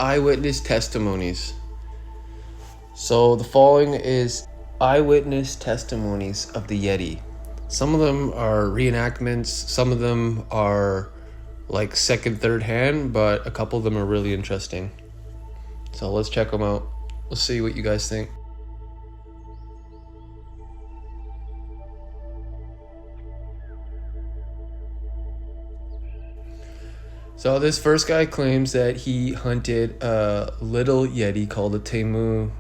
Eyewitness Testimonies. So the following is eyewitness testimonies of the Yeti. Some of them are reenactments, some of them are like second, third hand, but a couple of them are really interesting. So let's check them out. We'll see what you guys think. So this first guy claims that he hunted a little Yeti called a Temu,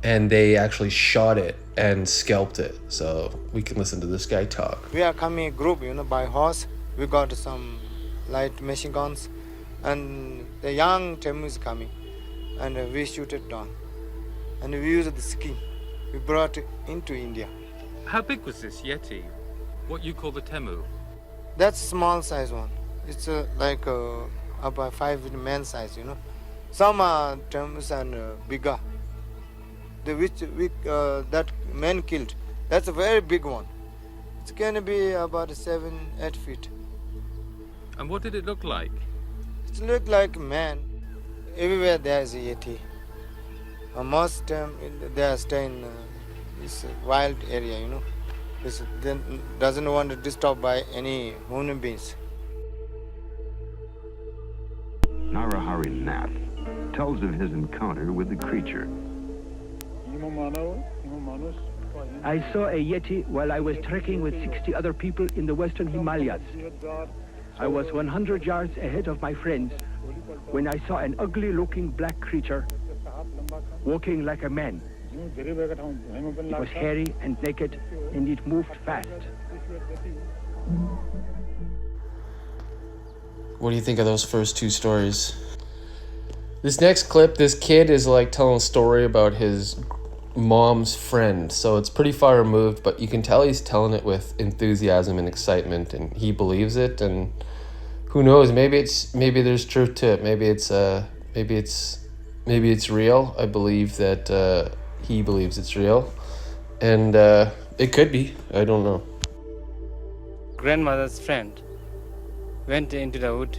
and they actually shot it and scalped it. So we can listen to this guy talk. We are coming group, by horse. We got some light machine guns, and the young Temu is coming, and we shoot it down. And we use the skin. We brought it into India. How big was this Yeti? What you call the Temu? That's small size one. It's like about 5 man size, Some are Temus and bigger. That man killed, that's a very big one. It's gonna be about 7-8 feet. And what did it look like? It looked like man. Everywhere there is a Yeti. Most time they are staying in this wild area, This doesn't want to disturb by any human beings. Narahari Nath tells of his encounter with the creature. I saw a Yeti while I was trekking with 60 other people in the western Himalayas. I was 100 yards ahead of my friends when I saw an ugly-looking black creature walking like a man. It was hairy and naked, and it moved fast. What do you think of those first two stories? This next clip, this kid is like telling a story about his mom's friend. So it's pretty far removed, but you can tell he's telling it with enthusiasm and excitement, and he believes it. And who knows? Maybe there's truth to it. Maybe it's real. I believe that he believes it's real, and it could be. I don't know. Grandmother's friend went into the wood,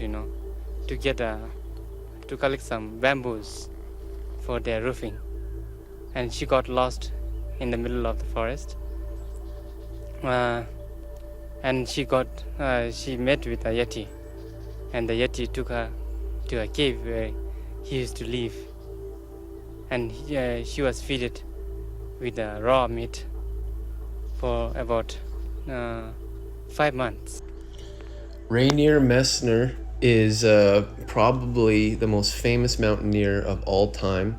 to get to collect some bamboos for their roofing, and she got lost in the middle of the forest. And she met with a Yeti, and the Yeti took her to a cave where he used to live, and she was fed with raw meat for about 5 months. Rainier Messner is probably the most famous mountaineer of all time,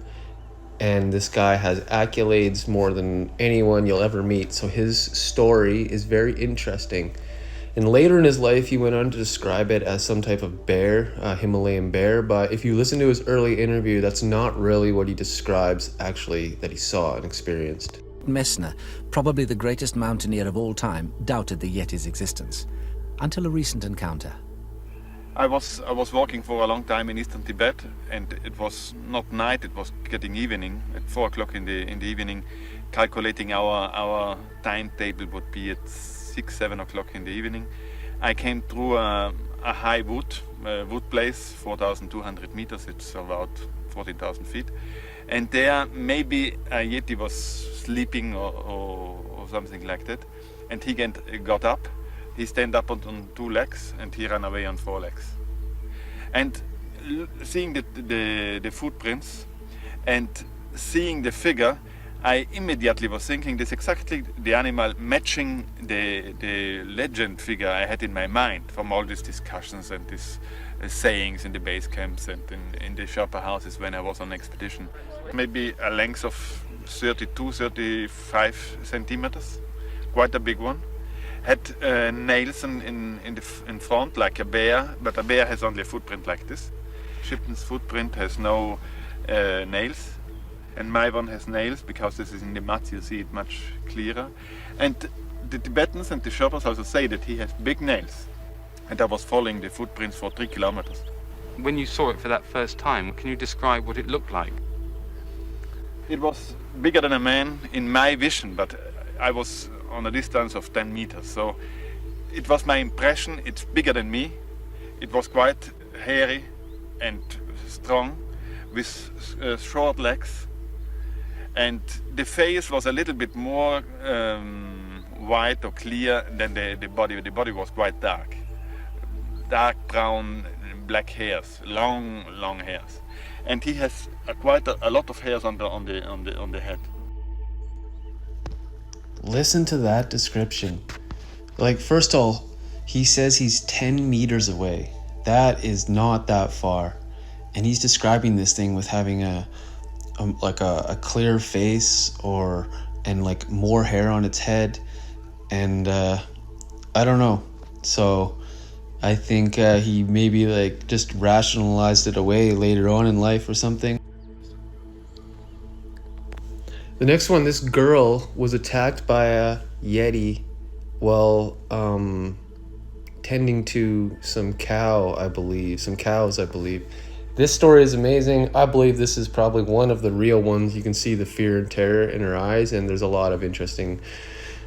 and this guy has accolades more than anyone you'll ever meet, so his story is very interesting. And later in his life, he went on to describe it as some type of bear, a Himalayan bear, but if you listen to his early interview, that's not really what he describes actually that he saw and experienced. Messner, probably the greatest mountaineer of all time, doubted the Yeti's existence, until a recent encounter. I was walking for a long time in eastern Tibet, and it was not night, it was getting evening, at 4 o'clock in the evening. Calculating our timetable would be at 6-7 o'clock in the evening. I came through a high wood place, 4,200 meters, it's about 14,000 feet. And there maybe a Yeti was sleeping or something like that. And he got up, he stand up on 2 legs, and he ran away on 4 legs. And seeing the footprints and seeing the figure, I immediately was thinking this exactly the animal matching the legend figure I had in my mind from all these discussions and these sayings in the base camps and in the Sherpa houses when I was on expedition. Maybe a length of 32-35 centimeters, quite a big one. Had nails in front like a bear, but a bear has only a footprint like this. Shipton's footprint has no nails, and my one has nails because this is in the mud, you see it much clearer. And the Tibetans and the Sherpas also say that he has big nails, and I was following the footprints for 3 kilometers. When you saw it for that first time, can you describe what it looked like? It was bigger than a man in my vision, but I was on a distance of 10 meters, so it was my impression it's bigger than me. It was quite hairy and strong, with short legs, and the face was a little bit more white or clear than the body. The body was quite dark brown, black hairs, long hairs, and he has quite a lot of hairs on the head. Listen to that description. Like, first of all, he says he's 10 meters away. That is not that far. And he's describing this thing with having a clear face and like more hair on its head. And I don't know. So I think he maybe like just rationalized it away later on in life or something. The next one, this girl was attacked by a Yeti while tending to some cows, I believe. This story is amazing. I believe this is probably one of the real ones. You can see the fear and terror in her eyes, and there's a lot of interesting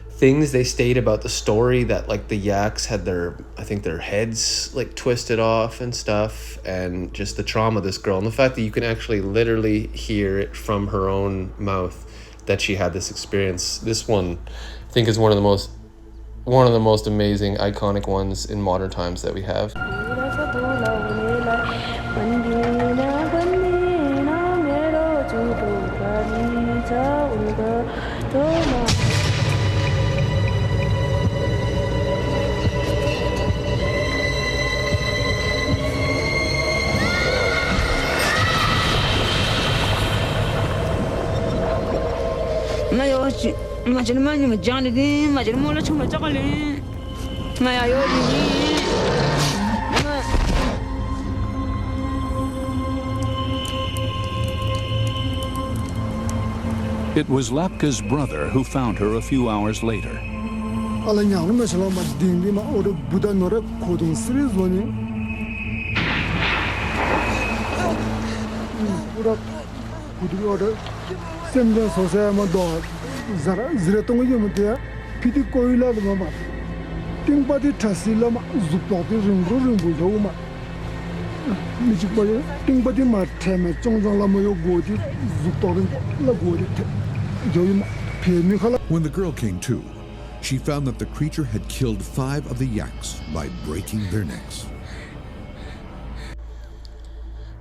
things they state about the story, that like the yaks had their heads like twisted off and stuff, and just the trauma of this girl, and the fact that you can actually literally hear it from her own mouth that she had this experience. This one I think is one of the most amazing, iconic ones in modern times that we have. It was Lapka's brother who found her a few hours later. When the girl came to, she found that the creature had killed 5 of the yaks by breaking their necks.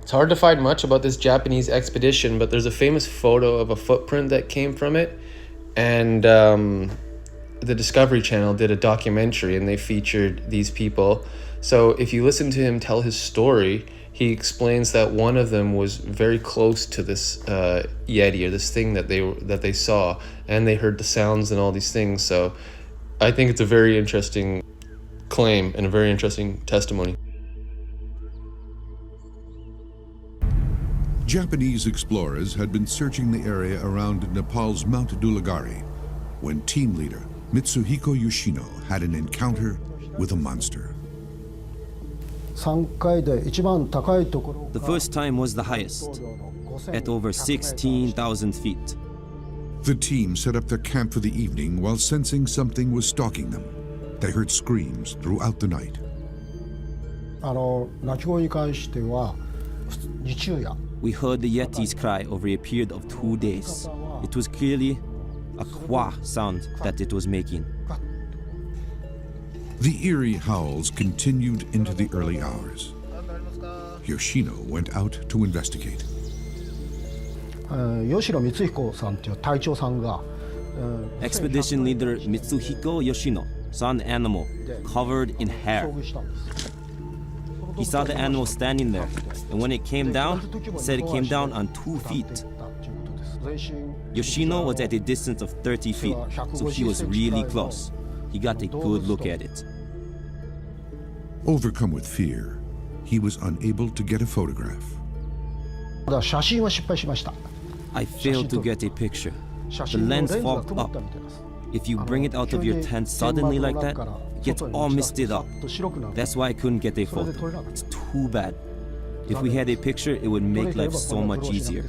It's hard to find much about this Japanese expedition, but there's a famous photo of a footprint that came from it, and the Discovery Channel did a documentary and they featured these people. So if you listen to him tell his story, he explains that one of them was very close to this Yeti, or this thing that they saw, and they heard the sounds and all these things. So I think it's a very interesting claim and a very interesting testimony. Japanese explorers had been searching the area around Nepal's Mount Dulagari when team leader Mitsuhiko Yoshino had an encounter with a monster. The first time was the highest, at over 16,000 feet. The team set up their camp for the evening while sensing something was stalking them. They heard screams throughout the night. We heard the Yeti's cry over a period of 2 days. It was clearly a kwa sound that it was making. The eerie howls continued into the early hours. Yoshino went out to investigate. Expedition leader Mitsuhiko Yoshino saw an animal covered in hair. He saw the animal standing there, and when it came down, he said it came down on 2 feet. Yoshino was at a distance of 30 feet, so he was really close. He got a good look at it. Overcome with fear, he was unable to get a photograph. I failed to get a picture. The lens fogged up. If you bring it out of your tent suddenly like that, it gets all misted up. That's why I couldn't get a photo. It's too bad. If we had a picture, it would make life so much easier.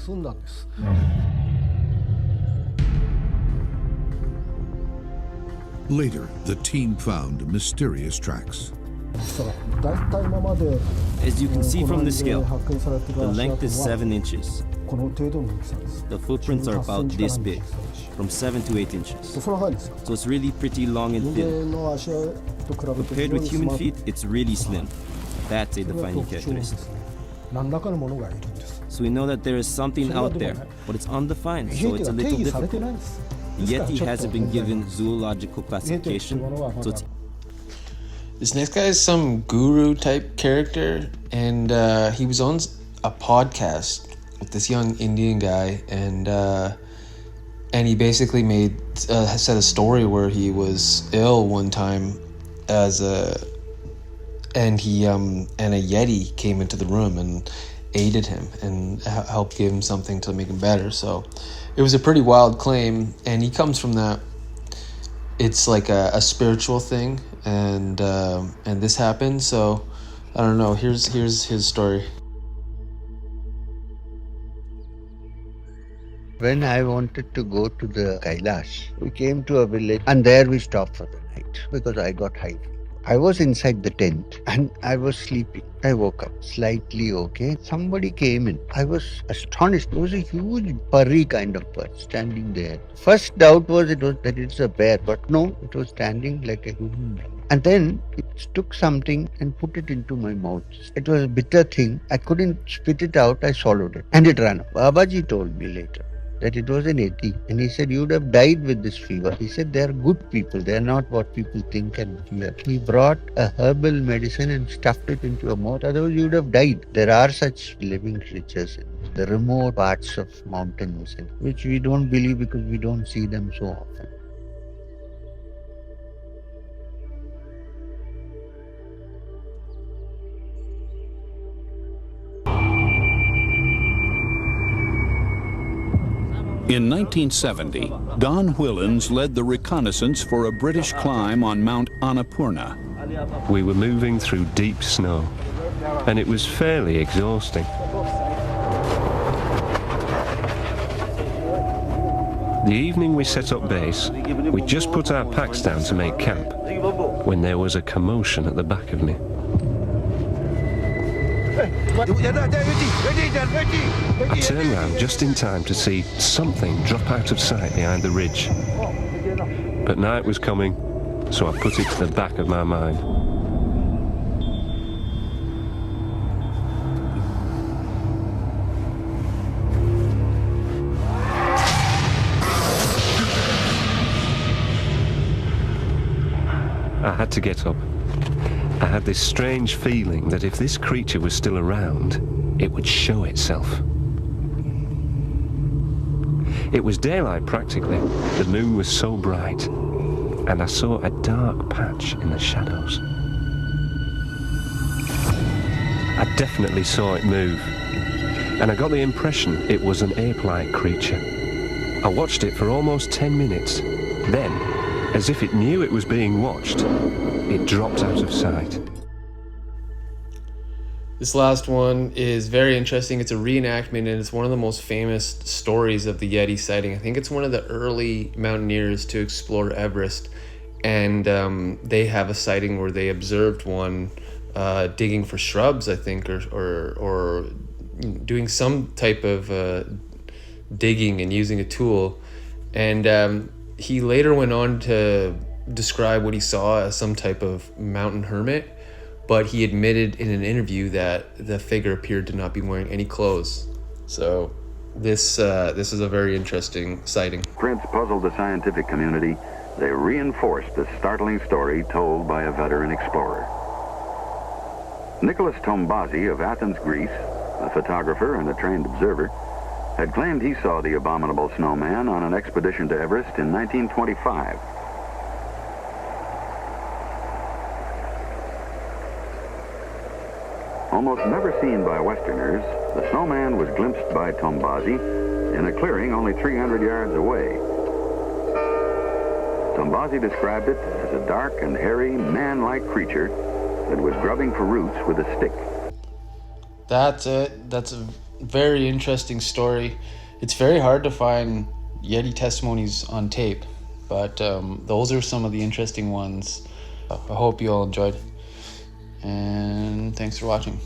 Later, the team found mysterious tracks. As you can see from the scale, the length is 7 inches. The footprints are about this big, from 7 to 8 inches. So it's really pretty long and thin. Compared with human feet, it's really slim. That's a defining characteristic. So we know that there is something out there, but it's undefined, so it's a little difficult. Yeti hasn't been given zoological classification, so it's... This next guy is some guru type character, and he was on a podcast with this young Indian guy, and he basically said a story where he was ill one time and a Yeti came into the room and aided him and helped give him something to make him better. So it was a pretty wild claim, and he comes from that. It's like a spiritual thing, and this happened. So I don't know. Here's his story. When I wanted to go to the Kailash, we came to a village and there we stopped for the night because I got high fever. I was inside the tent and I was sleeping. I woke up slightly okay. Somebody came in. I was astonished. It was a huge furry kind of bird standing there. First doubt was that it's a bear, but no, it was standing like a human being. And then it took something and put it into my mouth. It was a bitter thing. I couldn't spit it out. I swallowed it and it ran up. Babaji told me later that it was an Yeti, and he said, you'd have died with this fever. He said, they are good people, they are not what people think and fear. He brought a herbal medicine and stuffed it into your mouth, otherwise you would have died. There are such living creatures in the remote parts of mountains, which we don't believe because we don't see them so often. In 1970, Don Whillans led the reconnaissance for a British climb on Mount Annapurna. We were moving through deep snow, and it was fairly exhausting. The evening we set up base, we just put our packs down to make camp, when there was a commotion at the back of me. I turned round just in time to see something drop out of sight behind the ridge. But night was coming, so I put it to the back of my mind. I had to get up. I had this strange feeling that if this creature was still around, it would show itself. It was daylight practically. The moon was so bright, and I saw a dark patch in the shadows. I definitely saw it move, and I got the impression it was an ape-like creature. I watched it for almost 10 minutes. Then, as if it knew it was being watched, it dropped out of sight. This last one is very interesting. It's a reenactment, and it's one of the most famous stories of the Yeti sighting. I think it's one of the early mountaineers to explore Everest, and they have a sighting where they observed one digging for shrubs, I think, or doing some type of digging and using a tool. And he later went on to describe what he saw as some type of mountain hermit, but he admitted in an interview that the figure appeared to not be wearing any clothes. So this is a very interesting sighting. Prints puzzled the scientific community. They reinforced the startling story told by a veteran explorer. Nicholas Tombazi of Athens, Greece, a photographer and a trained observer, had claimed he saw the abominable snowman on an expedition to Everest in 1925. Almost never seen by Westerners, the snowman was glimpsed by Tombazi in a clearing only 300 yards away. Tombazi described it as a dark and hairy, man-like creature that was grubbing for roots with a stick. That's it. That's a very interesting story. It's very hard to find Yeti testimonies on tape, but those are some of the interesting ones. I hope you all enjoyed, and thanks for watching.